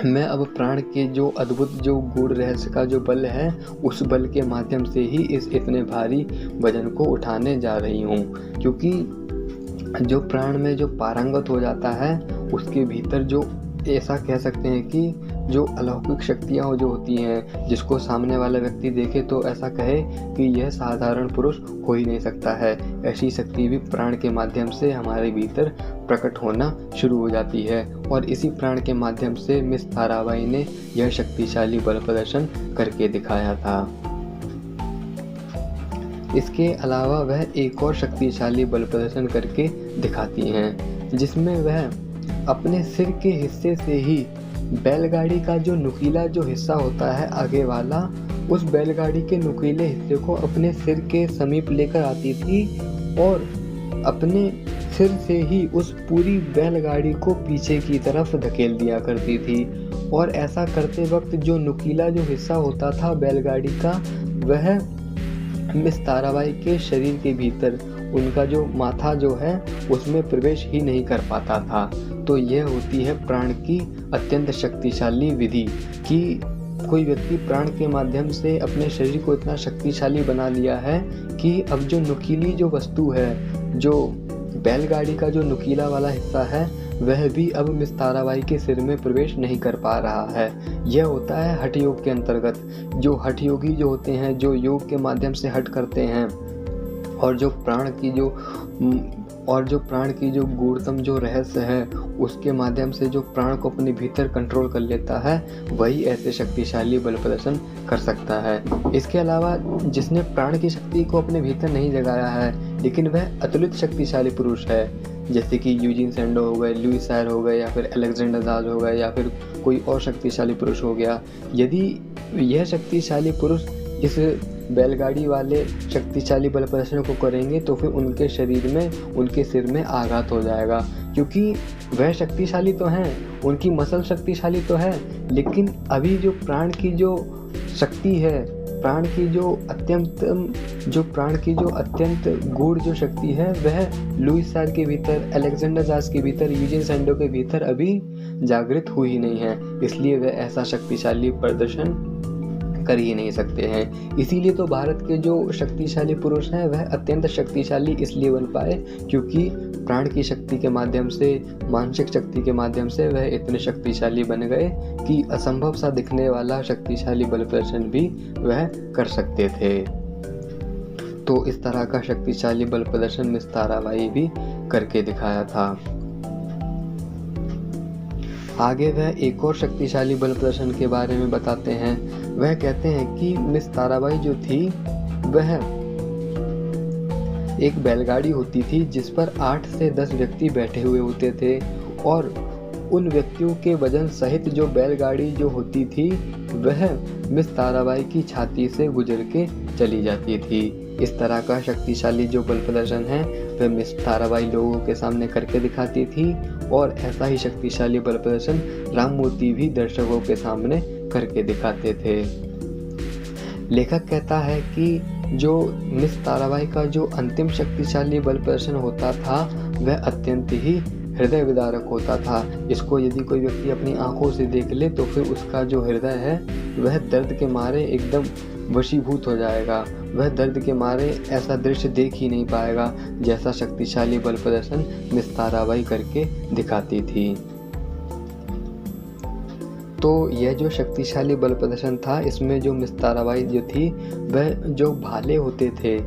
मैं अब प्राण के जो अद्भुत जो गूढ़ रहस्य का जो बल है, उस बल के माध्यम से ही इस इतने भारी वजन को उठाने जा रही हूँ। क्योंकि जो प्राण में जो पारंगत हो जाता है, उसके भीतर जो ऐसा कह सकते हैं कि जो अलौकिक शक्तियाँ जो होती हैं, जिसको सामने वाला व्यक्ति देखे तो ऐसा कहे कि यह साधारण पुरुष हो ही नहीं सकता है, ऐसी शक्ति भी प्राण के माध्यम से हमारे भीतर प्रकट होना शुरू हो जाती है। और इसी प्राण के माध्यम से मिस ताराबाई ने यह शक्तिशाली बल प्रदर्शन करके दिखाया था। इसके अलावा वह एक और शक्तिशाली बल प्रदर्शन करके दिखाती हैं, जिसमें वह अपने सिर के हिस्से से ही बैलगाड़ी का जो नुकीला जो हिस्सा होता है आगे वाला, उस बैलगाड़ी के नुकीले हिस्से को अपने सिर के समीप लेकर आती थी और अपने सिर से ही उस पूरी बैलगाड़ी को पीछे की तरफ धकेल दिया करती थी। और ऐसा करते वक्त जो नुकीला जो हिस्सा होता था बैलगाड़ी का, वह मिस ताराबाई के शरीर के भीतर उनका जो माथा जो है उसमें प्रवेश ही नहीं कर पाता था। तो यह होती है प्राण की अत्यंत शक्तिशाली विधि कि कोई व्यक्ति प्राण के माध्यम से अपने शरीर को इतना शक्तिशाली बना लिया है कि अब जो नुकीली जो वस्तु है, जो बैलगाड़ी का जो नुकीला वाला हिस्सा है, वह भी अब मिस ताराबाई के सिर में प्रवेश नहीं कर पा रहा है। यह होता है हठ योग के अंतर्गत। जो हठ योगी जो होते हैं, जो योग के माध्यम से हठ करते हैं और जो प्राण की जो गूढ़तम जो रहस्य है, उसके माध्यम से जो प्राण को अपने भीतर कंट्रोल कर लेता है, वही ऐसे शक्तिशाली बल प्रदर्शन कर सकता है। इसके अलावा जिसने प्राण की शक्ति को अपने भीतर नहीं जगाया है, लेकिन वह अतुलित शक्तिशाली पुरुष है, जैसे कि यूजीन सैंडो हो गए, लुई सायर हो गए, या फिर अलेक्जेंडर जाज हो गए, या फिर कोई और शक्तिशाली पुरुष हो गया। यदि यह शक्तिशाली पुरुष इस बैलगाड़ी वाले शक्तिशाली बल प्रदर्शन को करेंगे तो फिर उनके शरीर में, उनके सिर में आघात हो जाएगा। क्योंकि वह शक्तिशाली तो हैं, उनकी मसल शक्तिशाली तो है, लेकिन अभी जो प्राण की जो शक्ति है, प्राण की जो अत्यंत गूढ़ जो शक्ति है, वह लुईस सायर के भीतर, अलेक्जेंडर जाज के भीतर, यूजीन सैंडो के भीतर अभी जागृत हुई नहीं है। इसलिए वह ऐसा शक्तिशाली प्रदर्शन कर ही नहीं सकते हैं। इसीलिए तो भारत के जो शक्तिशाली पुरुष हैं, वह अत्यंत शक्तिशाली इसलिए बन पाए क्योंकि प्राण की शक्ति के माध्यम से, मानसिक शक्ति के माध्यम से वह इतने शक्तिशाली बन गए कि असंभव सा दिखने वाला शक्तिशाली बल प्रदर्शन भी वह कर सकते थे। तो इस तरह का शक्तिशाली बल प्रदर्शन मिस ताराबाई भी करके दिखाया था। आगे वह एक और शक्तिशाली बल प्रदर्शन के बारे में बताते हैं। वह कहते हैं कि मिस ताराबाई जो थी, वह एक बैलगाड़ी होती थी जिस पर 8 से 10 व्यक्ति बैठे हुए होते थे और उन व्यक्तियों के वजन सहित जो बैलगाड़ी जो होती थी, वह मिस ताराबाई की छाती से गुजर के चली जाती थी। इस तरह का शक्तिशाली जो बल प्रदर्शन है, वह मिस ताराबाई लोगों के सामने करके दिखाती थी और ऐसा ही शक्तिशाली बल प्रदर्शन राममूर्ति भी दर्शकों के सामने करके दिखाते थे। लेखक कहता है कि जो मिस ताराबाई का जो अंतिम शक्तिशाली बल प्रदर्शन होता था, वह अत्यंत ही हृदय विदारक होता था। इसको यदि कोई व्यक्ति अपनी आंखों से देख ले तो फिर उसका जो हृदय है, वह दर्द के मारे एकदम वशीभूत हो जाएगा। वह दर्द के मारे ऐसा दृश्य देख ही नहीं पाएगा जैसा शक्तिशाली बल प्रदर्शन मिस ताराबाई करके दिखाती थी। तो यह जो शक्तिशाली बल प्रदर्शन था, इसमें जो मिस ताराबाई जो थी, वह जो भाले होते थे,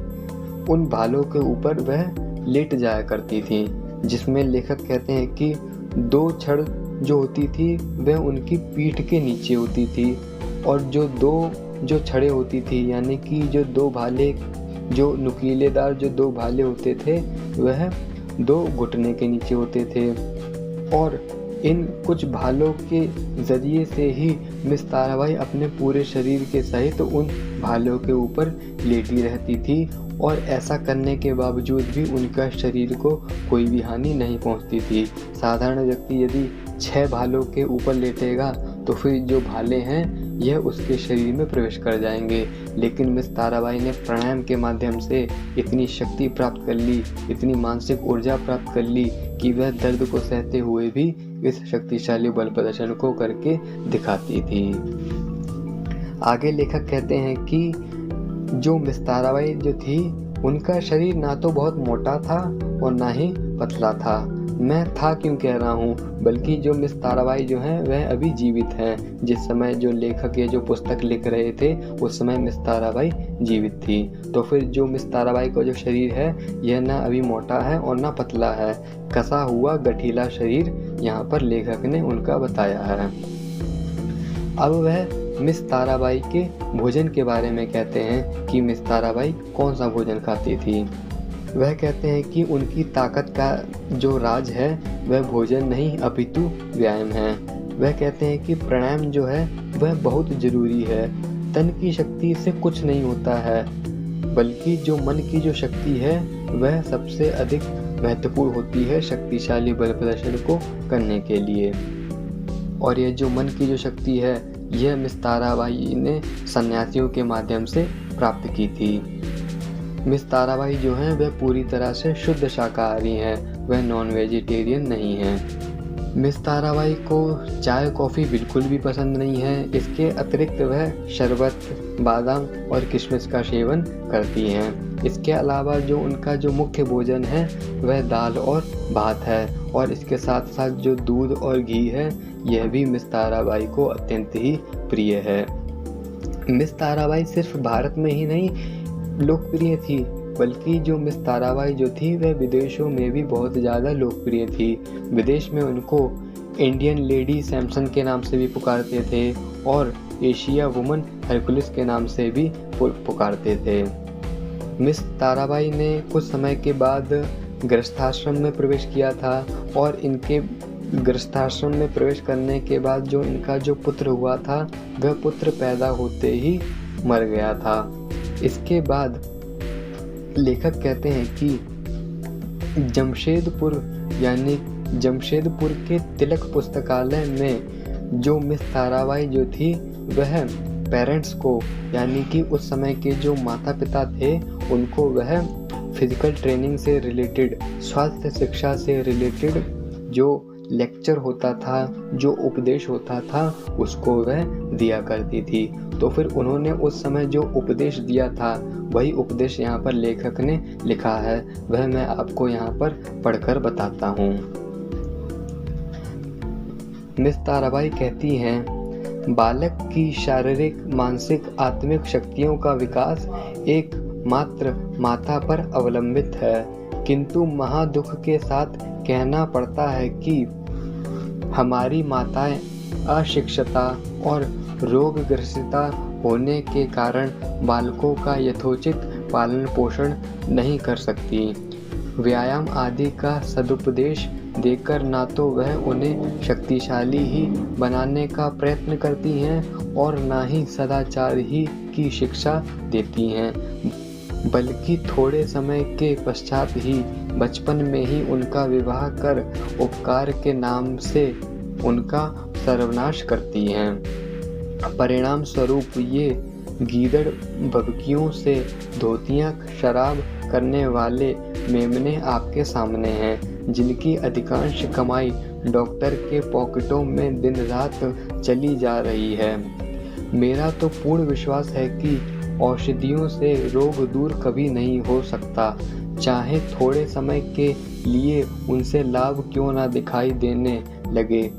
उन भालों के ऊपर वह लेट जाया करती थी, जिसमें लेखक कहते हैं कि 2 छड़ जो होती थी वह उनकी पीठ के नीचे होती थी और जो 2 छड़ें होती थी, यानी कि जो 2 भाले, जो नुकीलेदार जो 2 भाले होते थे, वह 2 घुटने के नीचे होते थे। और इन कुछ भालों के जरिए से ही मिस ताराबाई अपने पूरे शरीर के सहित उन भालों के ऊपर लेटी रहती थी और ऐसा करने के बावजूद भी उनका शरीर को कोई भी हानि नहीं पहुंचती थी। साधारण व्यक्ति यदि 6 भालों के ऊपर लेटेगा तो फिर जो भाले हैं यह उसके शरीर में प्रवेश कर जाएंगे, लेकिन मिस ताराबाई ने प्राणायाम के माध्यम से इतनी शक्ति प्राप्त कर ली, इतनी मानसिक ऊर्जा प्राप्त कर ली कि वह दर्द को सहते हुए भी इस शक्तिशाली बल प्रदर्शन को करके दिखाती थी। आगे लेखक कहते हैं कि जो मिस ताराबाई जो थी उनका शरीर ना तो बहुत मोटा था और ना ही पतला था। मैं था क्यों कह रहा हूँ, बल्कि जो मिस ताराबाई जो हैं वह अभी जीवित हैं। जिस समय जो लेखक ये जो पुस्तक लिख रहे थे उस समय मिस ताराबाई जीवित थी। तो फिर जो मिस ताराबाई का जो शरीर है यह ना अभी मोटा है और ना पतला है, कसा हुआ गठीला शरीर यहाँ पर लेखक ने उनका बताया है। अब वह मिस ताराबाई के भोजन के बारे में कहते हैं कि मिस ताराबाई कौन सा भोजन खाती थी। वह कहते हैं कि उनकी ताकत का जो राज है वह भोजन नहीं अपितु व्यायाम है। वह कहते हैं कि प्राणायाम जो है वह बहुत जरूरी है। तन की शक्ति से कुछ नहीं होता है, बल्कि जो मन की जो शक्ति है वह सबसे अधिक महत्वपूर्ण होती है शक्तिशाली बल प्रदर्शन को करने के लिए। और यह जो मन की जो शक्ति है यह मिस ताराबाई ने सन्यासियों के माध्यम से प्राप्त की थी। मिस ताराबाई जो हैं वह पूरी तरह से शुद्ध शाकाहारी हैं, वह नॉन वेजिटेरियन नहीं हैं। मिस ताराबाई को चाय कॉफ़ी बिल्कुल भी पसंद नहीं है। इसके अतिरिक्त वह शरबत, बादाम और किशमिश का सेवन करती हैं। इसके अलावा जो उनका जो मुख्य भोजन है वह दाल और भात है, और इसके साथ साथ जो दूध और घी है यह भी मिस ताराबाई को अत्यंत ही प्रिय है। मिस ताराबाई सिर्फ भारत में ही नहीं लोकप्रिय थी, बल्कि जो मिस ताराबाई जो थी वह विदेशों में भी बहुत ज़्यादा लोकप्रिय थी। विदेश में उनको इंडियन लेडी सैमसन के नाम से भी पुकारते थे और एशिया वुमन हरकुलिस के नाम से भी पुकारते थे। मिस ताराबाई ने कुछ समय के बाद गृहस्थाश्रम में प्रवेश किया था, और इनके गृहस्थाश्रम में प्रवेश करने के बाद जो इनका जो पुत्र हुआ था वह पुत्र पैदा होते ही मर गया था। इसके बाद लेखक कहते हैं कि जमशेदपुर के तिलक पुस्तकालय में जो मिस ताराबाई जो थी वह पेरेंट्स को, यानी कि उस समय के जो माता पिता थे उनको वह फिजिकल ट्रेनिंग से रिलेटेड, स्वास्थ्य शिक्षा से रिलेटेड जो लेक्चर होता था, जो उपदेश होता था उसको वह दिया करती थी। तो फिर उन्होंने उस समय जो उपदेश दिया था वही उपदेश यहाँ पर लेखक ने लिखा है, वह मैं आपको यहाँ पर पढ़कर बताता हूँ। मिस ताराबाई कहती हैं, बालक की शारीरिक, मानसिक, आत्मिक शक्तियों का विकास एक मात्र माता पर अवलंबित है, किंतु महादुख के साथ कहना पड़ता है कि हमारी माताएं अशिक्षिता और रोगग्रसिता होने के कारण बालकों का यथोचित पालन पोषण नहीं कर सकती। व्यायाम आदि का सदुपदेश देकर ना तो वह उन्हें शक्तिशाली ही बनाने का प्रयत्न करती हैं और ना ही सदाचार ही की शिक्षा देती हैं, बल्कि थोड़े समय के पश्चात ही बचपन में ही उनका विवाह कर उपकार के नाम से उनका सर्वनाश करती हैं। परिणाम स्वरूप ये गीदड़ बबकियों से धोतियां शराब करने वाले मेमने आपके सामने हैं, जिनकी अधिकांश कमाई डॉक्टर के पॉकेटों में दिन रात चली जा रही है। मेरा तो पूर्ण विश्वास है कि औषधियों से रोग दूर कभी नहीं हो सकता, चाहे थोड़े समय के लिए उनसे लाभ क्यों ना दिखाई देने लगे।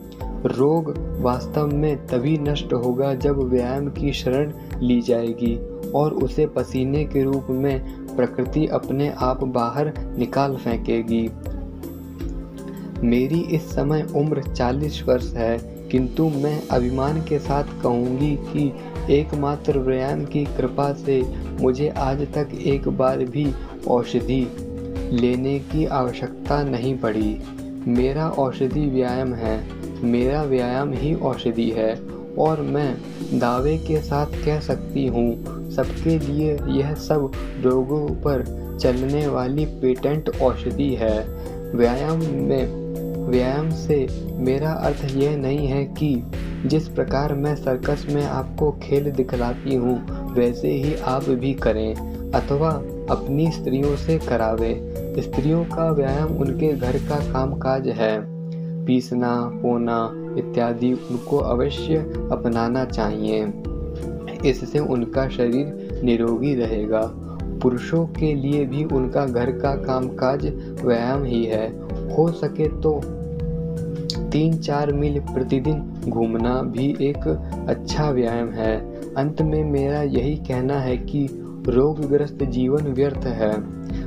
रोग वास्तव में तभी नष्ट होगा जब व्यायाम की शरण ली जाएगी और उसे पसीने के रूप में प्रकृति अपने आप बाहर निकाल फेंकेगी। मेरी इस समय उम्र 40 वर्ष है, किंतु मैं अभिमान के साथ कहूँगी कि एकमात्र व्यायाम की कृपा से मुझे आज तक एक बार भी औषधि लेने की आवश्यकता नहीं पड़ी। मेरा औषधि व्यायाम है, मेरा व्यायाम ही औषधि है, और मैं दावे के साथ कह सकती हूँ सबके लिए यह सब रोगों पर चलने वाली पेटेंट औषधि है। व्यायाम से मेरा अर्थ यह नहीं है कि जिस प्रकार मैं सर्कस में आपको खेल दिखलाती हूँ वैसे ही आप भी करें अथवा अपनी स्त्रियों से करावें। स्त्रियों का व्यायाम उनके घर का कामकाज है। पीसना, पोना इत्यादि उनको अवश्य अपनाना चाहिए। इससे उनका शरीर निरोगी रहेगा। पुरुषों के लिए भी उनका घर का कामकाज व्यायाम ही है। हो सके तो 3-4 मील प्रतिदिन घूमना भी एक अच्छा व्यायाम है। अंत में मेरा यही कहना है कि रोगग्रस्त जीवन व्यर्थ है।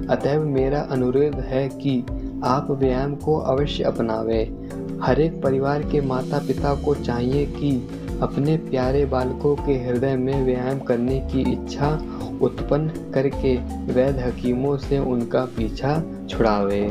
अतएव मेरा अनुरोध है कि आप व्यायाम को अवश्य अपनावें। हर एक परिवार के माता पिता को चाहिए कि अपने प्यारे बालकों के हृदय में व्यायाम करने की इच्छा उत्पन्न करके वैद्य हकीमों से उनका पीछा छुड़ावे।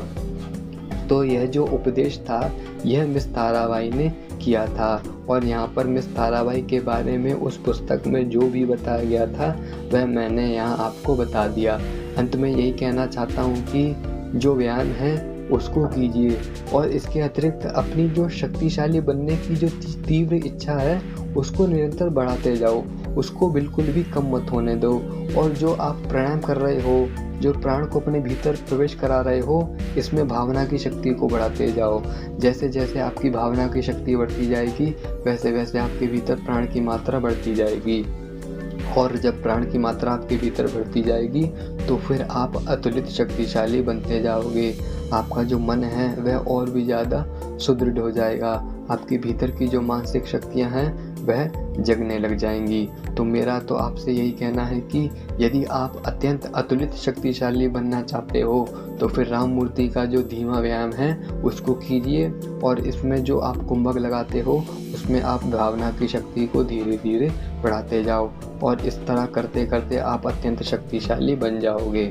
तो यह जो उपदेश था यह मिस ताराबाई ने किया था और यहाँ पर मिस ताराबाई के बारे में उस पुस्तक में जो भी बताया गया था वह मैंने यहाँ आपको बता दिया। अंत में यही कहना चाहता हूँ कि जो व्यायाम है उसको कीजिए और इसके अतिरिक्त अपनी जो शक्तिशाली बनने की जो तीव्र इच्छा है उसको निरंतर बढ़ाते जाओ, उसको बिल्कुल भी कम मत होने दो। और जो आप प्राणायाम कर रहे हो, जो प्राण को अपने भीतर प्रवेश करा रहे हो, इसमें भावना की शक्ति को बढ़ाते जाओ। जैसे जैसे आपकी भावना की शक्ति बढ़ती जाएगी वैसे वैसे आपके भीतर प्राण की मात्रा बढ़ती जाएगी और जब प्राण की मात्रा आपके भीतर बढ़ती जाएगी तो फिर आप अतुलित शक्तिशाली बनते जाओगे। आपका जो मन है वह और भी ज़्यादा सुदृढ़ हो जाएगा। आपके भीतर की जो मानसिक शक्तियाँ हैं वह जगने लग जाएंगी। तो मेरा तो आपसे यही कहना है कि यदि आप अत्यंत अतुलित शक्तिशाली बनना चाहते हो तो फिर राम मूर्ति का जो धीमा व्यायाम है उसको कीजिए और इसमें जो आप कुंभक लगाते हो उसमें आप भावना की शक्ति को धीरे धीरे बढ़ाते जाओ और इस तरह करते करते आप अत्यंत शक्तिशाली बन जाओगे।